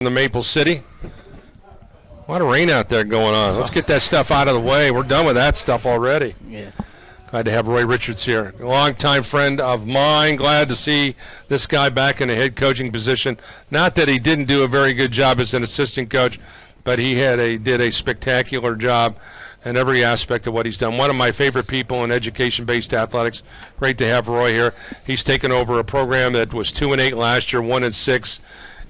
in the Maple City. A lot of rain out there going on. Let's get that stuff out of the way. We're done with that stuff already. Yeah. Glad to have Roy Richards here. A longtime friend of mine. Glad to see this guy back in a head coaching position. Not that he didn't do a very good job as an assistant coach, but he did a spectacular job in every aspect of what he's done. One of my favorite people in education-based athletics. Great to have Roy here. He's taken over a program that was 2-8 last year, 1-6.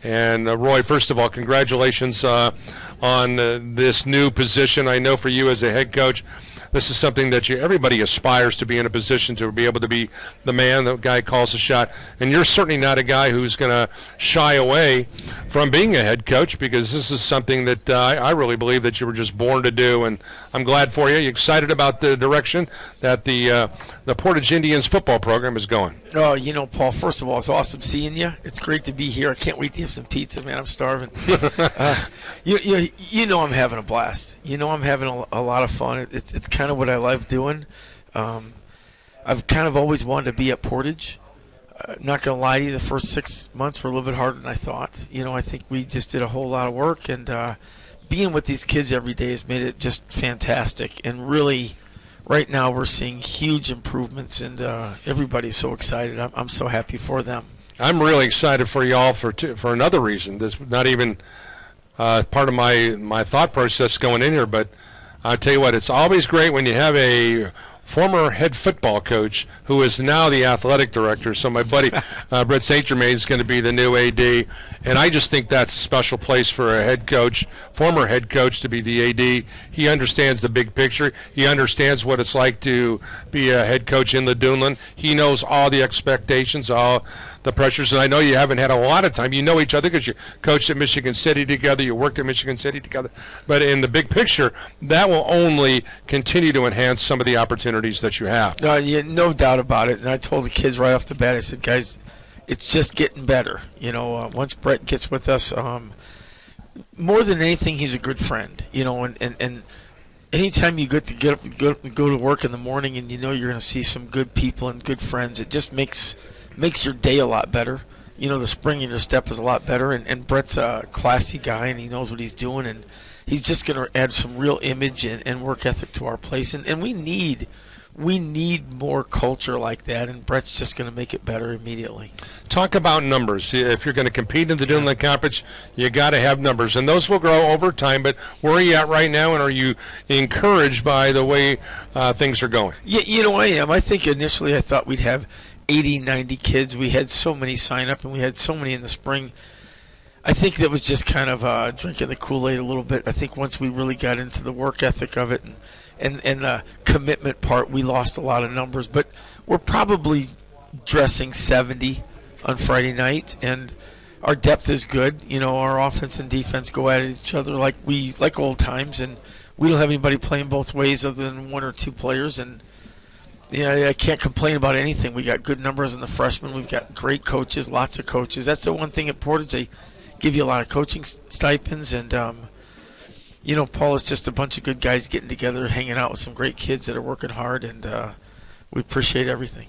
And Roy, first of all, congratulations on this new position. I know for you as a head coach, this is something that everybody aspires to be in a position to be able to be the man, the guy calls the shot. And you're certainly not a guy who's going to shy away from being a head coach, because this is something that I really believe that you were just born to do. And I'm glad for you. You excited about the direction that the Portage Indians football program is going? Oh, Paul, first of all, it's awesome seeing you. It's great to be here. I can't wait to have some pizza, man. I'm starving. I'm having a blast. I'm having a lot of fun. It's kind of what I love doing. I've kind of always wanted to be at Portage. Not going to lie to you, the first 6 months were a little bit harder than I thought. I think we just did a whole lot of work, and being with these kids every day has made it just fantastic. And really, right now we're seeing huge improvements, and everybody's so excited. I'm so happy for them. I'm really excited for y'all for another reason. This not even part of my thought process going in here, but I'll tell you what, it's always great when you have a former head football coach who is now the athletic director. So my buddy Brett St. Germain is going to be the new AD, and I just think that's a special place for a head coach, former head coach, to be the AD. He understands the big picture. He understands what it's like to be a head coach in the Duneland. He knows all the expectations, all the pressures, and I know you haven't had a lot of time. You know each other because you coached at Michigan City together, you worked at Michigan City together. But in the big picture, that will only continue to enhance some of the opportunities that you have. No doubt about it. And I told the kids right off the bat, I said, guys, it's just getting better. Once Brett gets with us, more than anything, he's a good friend. And anytime you get to go to work in the morning and you're going to see some good people and good friends, it just makes your day a lot better. The spring in your step is a lot better. And Brett's a classy guy, and he knows what he's doing, and he's just going to add some real image and work ethic to our place. And we need more culture like that, and Brett's just going to make it better immediately. Talk about numbers. If you're going to compete in the Duneland Conference, you got to have numbers, and those will grow over time. But where are you at right now, and are you encouraged by the way things are going? Yeah, I am. I think initially I thought we'd have 80, 90 kids. We had so many sign up, and we had so many in the spring. I think that was just kind of drinking the Kool-Aid a little bit. I think once we really got into the work ethic of it and the commitment part, we lost a lot of numbers. But we're probably dressing 70 on Friday night, and our depth is good. Our offense and defense go at each other like old times, and we don't have anybody playing both ways other than one or two players. And I can't complain about anything. We got good numbers in the freshmen. We've got great coaches, lots of coaches. That's the one thing at Portage. They give you a lot of coaching stipends, and Paul, is just a bunch of good guys getting together, hanging out with some great kids that are working hard, and we appreciate everything.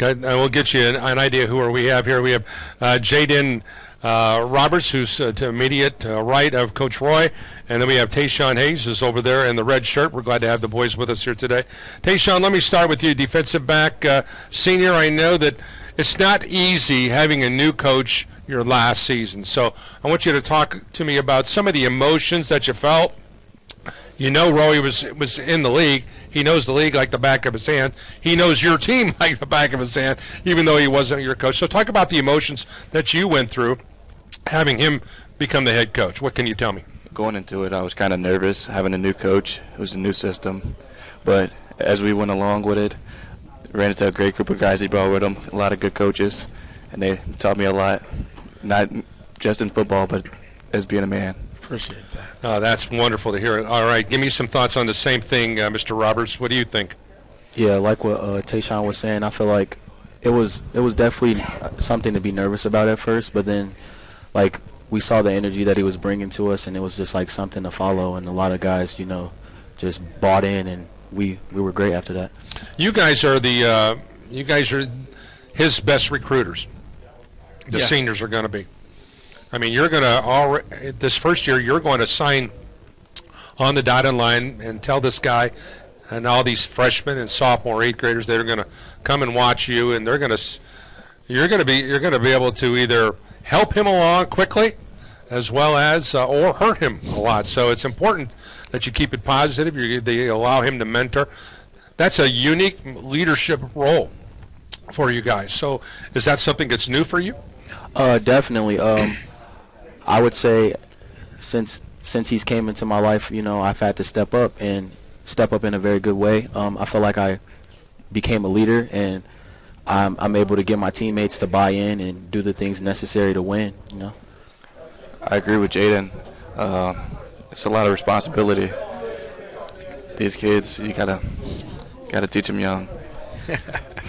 Okay, we'll get you an idea who we have here. We have Jaden Roberts, who's to immediate right of Coach Roy, and then we have Tayshawn Hayes, who's over there in the red shirt. We're glad to have the boys with us here today. Tayshawn, let me start with you, defensive back senior. I know that it's not easy having a new coach your last season, so I want you to talk to me about some of the emotions that you felt. Roy was in the league. He knows the league like the back of his hand. He knows your team like the back of his hand, even though he wasn't your coach. So talk about the emotions that you went through having him become the head coach. What can you tell me? Going into it, I was kind of nervous having a new coach. It was a new system. But as we went along with it, ran into a great group of guys he brought with him, a lot of good coaches, and they taught me a lot, not just in football, but as being a man. Appreciate that. That's wonderful to hear. All right, give me some thoughts on the same thing, Mr. Roberts. What do you think? Yeah, like what Tayshawn was saying, I feel like it was definitely something to be nervous about at first, but then we saw the energy that he was bringing to us, and it was just like something to follow, and a lot of guys, just bought in, and we were great after that. You guys are his best recruiters. The seniors are going to be. I mean, you're going to this first year you're going to sign on the dotted line and tell this guy and all these freshmen and sophomore, eighth graders, they're going to come and watch you, and you're going to be able to either help him along quickly, as well as or hurt him a lot. So it's important that you keep it positive. They allow him to mentor. That's a unique leadership role for you guys. So is that something that's new for you? Definitely. I would say since he's came into my life, I've had to step up in a very good way. I feel like I became a leader, and I'm able to get my teammates to buy in and do the things necessary to win. I agree with Jaden. It's a lot of responsibility. These kids, you gotta teach them young.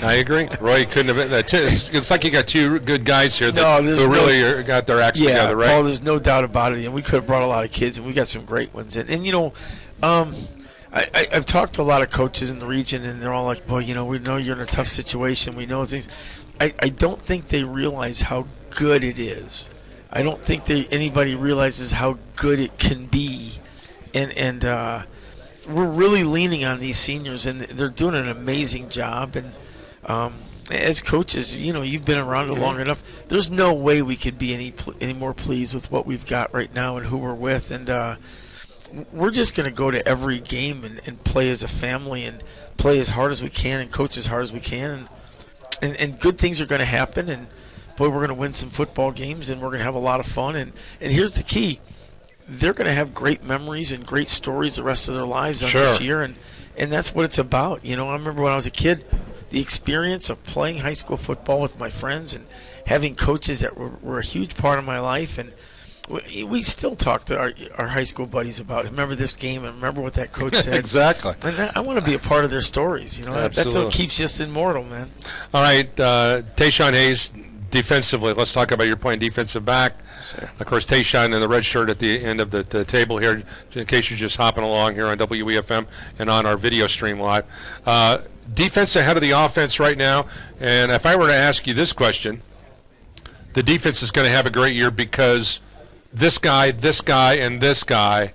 I agree. Roy couldn't have been. It's like you got two good guys here who really got their acts together, right? Paul, there's no doubt about it. And we could have brought a lot of kids, and we got some great ones. And I've talked to a lot of coaches in the region, and they're all like, "Boy, we know you're in a tough situation. We know things." I don't think they realize how good it is. I don't think anybody realizes how good it can be, and we're really leaning on these seniors, and they're doing an amazing job. And as coaches, you've been around it long enough. There's no way we could be any more pleased with what we've got right now and who we're with. And we're just going to go to every game and play as a family and play as hard as we can and coach as hard as we can. And good things are going to happen. And boy, we're going to win some football games, and we're going to have a lot of fun. And here's the key. They're going to have great memories and great stories the rest of their lives on this year, and that's what it's about. I remember when I was a kid, the experience of playing high school football with my friends and having coaches that were a huge part of my life. And we still talk to our high school buddies about, remember this game and remember what that coach said. Exactly. And I want to be a part of their stories. That's what keeps us immortal, man. All right, Tayshawn Hayes, defensively, let's talk about your playing defensive back. Sure. Of course, Tayshawn in the red shirt at the end of the table here, in case you're just hopping along here on WEFM and on our video stream live. Defense ahead of the offense right now, and if I were to ask you this question, the defense is going to have a great year because this guy, and this guy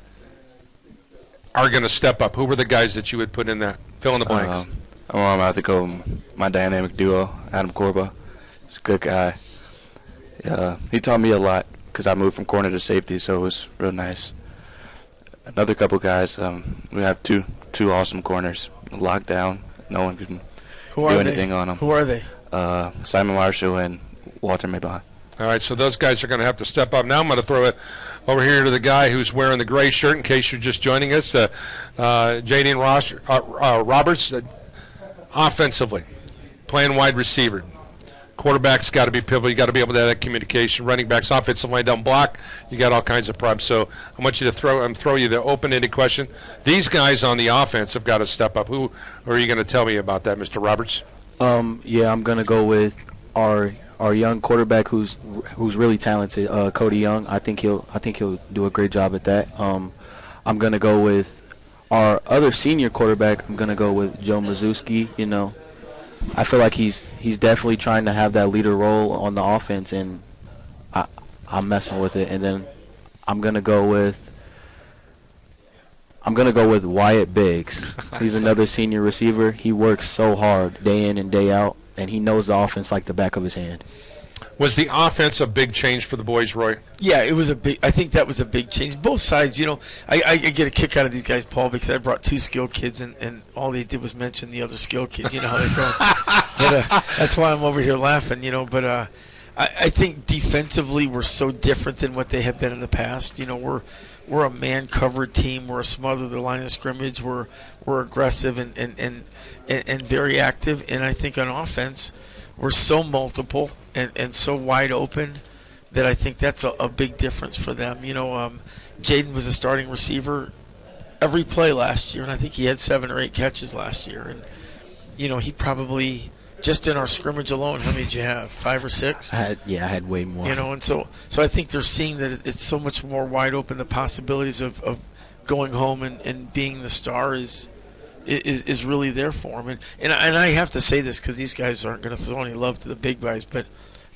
are going to step up. Who were the guys that you would put in that? Fill in the blanks. I'm going to have to go my dynamic duo, Adam Corba. He's a good guy. He taught me a lot because I moved from corner to safety, so it was real nice. Another couple guys, we have two awesome corners, locked down. No one can do anything on them. Who are they? Simon Marshall and Walter Maybach. All right, so those guys are going to have to step up. Now I'm going to throw it over here to the guy who's wearing the gray shirt, in case you're just joining us, Jaden Roberts, offensively, playing wide receiver. Quarterback's got to be pivotal. You got to be able to have that communication. Running backs, offensive line, don't block. You got all kinds of problems. So I want you to throw you the open-ended question. These guys on the offense have got to step up. Who are you going to tell me about that, Mr. Roberts? Yeah, I'm going to go with our young quarterback who's really talented, Cody Young. I think he'll do a great job at that. I'm going to go with our other senior quarterback. I'm going to go with Joe Mazewski. I feel like he's definitely trying to have that leader role on the offense, and I'm messing with it. And then I'm gonna go with Wyatt Biggs. He's another senior receiver. He works so hard day in and day out, and he knows the offense like the back of his hand. Was the offense a big change for the boys, Roy? Yeah, it was I think that was a big change. Both sides, I get a kick out of these guys, Paul, because I brought two skilled kids, and all they did was mention the other skilled kids. You know how that goes. But that's why I'm over here laughing, But I think defensively we're so different than what they have been in the past. We're a man-covered team. We're a smother the line of scrimmage. We're aggressive and very active. And I think on offense, we're so multiple and so wide open that I think that's a big difference for them. Jaden was a starting receiver every play last year, and I think he had 7 or 8 catches last year. And, he probably, just in our scrimmage alone, how many did you have, 5 or 6? I had way more. And so I think they're seeing that it's so much more wide open. The possibilities of going home and being the star is really there for them. And I have to say this because these guys aren't going to throw any love to the big guys, but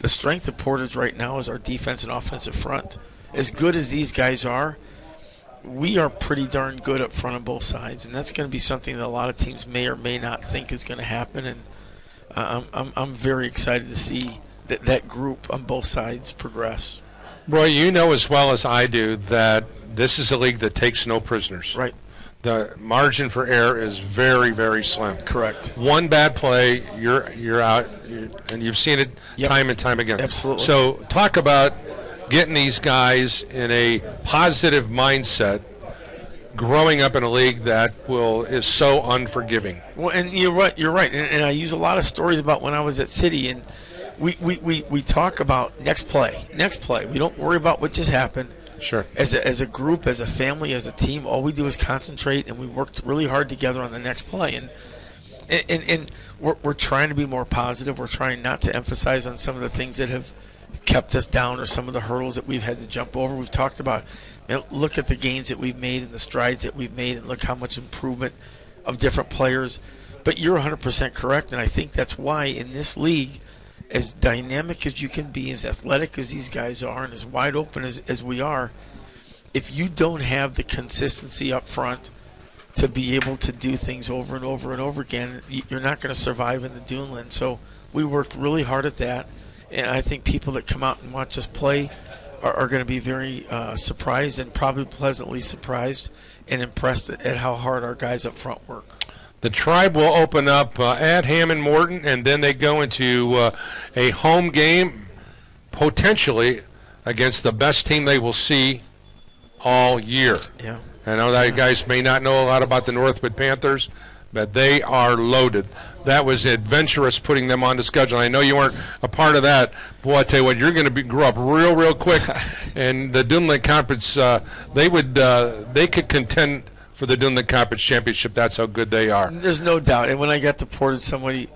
the strength of Portage right now is our defense and offensive front. As good as these guys are, we are pretty darn good up front on both sides, and that's going to be something that a lot of teams may or may not think is going to happen. And I'm very excited to see that group on both sides progress. Roy, you know as well as I do that this is a league that takes no prisoners. Right. The margin for error is very, very slim. Correct. One bad play, you're out, and you've seen it time and time again. Absolutely. So talk about getting these guys in a positive mindset, growing up in a league that is so unforgiving. Well, and you're right. And I use a lot of stories about when I was at City, and we talk about next play. We don't worry about what just happened. Sure. As a group, as a family, as a team, all we do is concentrate, and we work really hard together on the next play. And we're trying to be more positive. We're trying not to emphasize on some of the things that have kept us down or some of the hurdles that we've had to jump over. We've talked about, look at the gains that we've made and the strides that we've made, and look how much improvement of different players. But you're 100% correct, and I think that's why in this league, as dynamic as you can be, as athletic as these guys are, and as wide open as we are, if you don't have the consistency up front to be able to do things over and over and over again, you're not going to survive in the Duneland. So we worked really hard at that, and I think people that come out and watch us play are going to be very surprised, and probably pleasantly surprised and impressed at how hard our guys up front work. The Tribe will open up at Hammond Morton, and then they go into a home game, potentially against the best team they will see all year. Yeah. I know that you guys may not know a lot about the Northwood Panthers, but they are loaded. That was adventurous putting them on the schedule. I know you weren't a part of that. Boy, I tell you what, you're going to grow up real quick. And the Duneland Conference, they could contend for the Duneland Conference Championship. That's how good they are. There's no doubt. And when I got to Portage, somebody,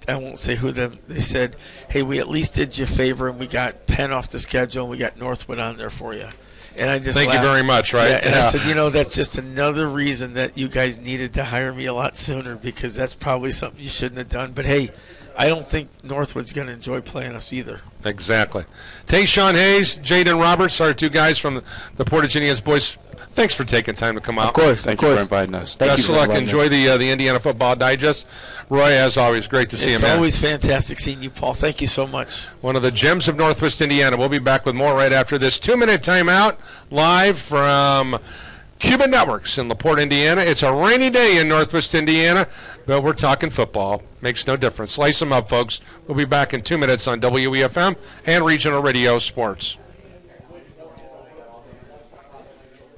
I won't say who them, they said, hey, we at least did you a favor, and we got Penn off the schedule, and we got Northwood on there for you. And I just Thank laughed. you very much, right? Yeah, and I said, that's just another reason that you guys needed to hire me a lot sooner, because that's probably something you shouldn't have done. But, hey, I don't think Northwood's going to enjoy playing us either. Exactly. Tayshawn Hayes, Jaden Roberts, our two guys from the Portage Indians boys. Thanks for taking time to come out. Of course. Thank you for inviting us. Best of luck. Enjoy the Indiana Football Digest. Roy, as always, great to see you, man. It's always fantastic seeing you, Paul. Thank you so much. One of the gems of Northwest Indiana. We'll be back with more right after this 2-minute timeout live from Cuban Networks in LaPorte, Indiana. It's a rainy day in Northwest Indiana, but we're talking football. Makes no difference. Slice them up, folks. We'll be back in 2 minutes on WEFM and Regional Radio Sports.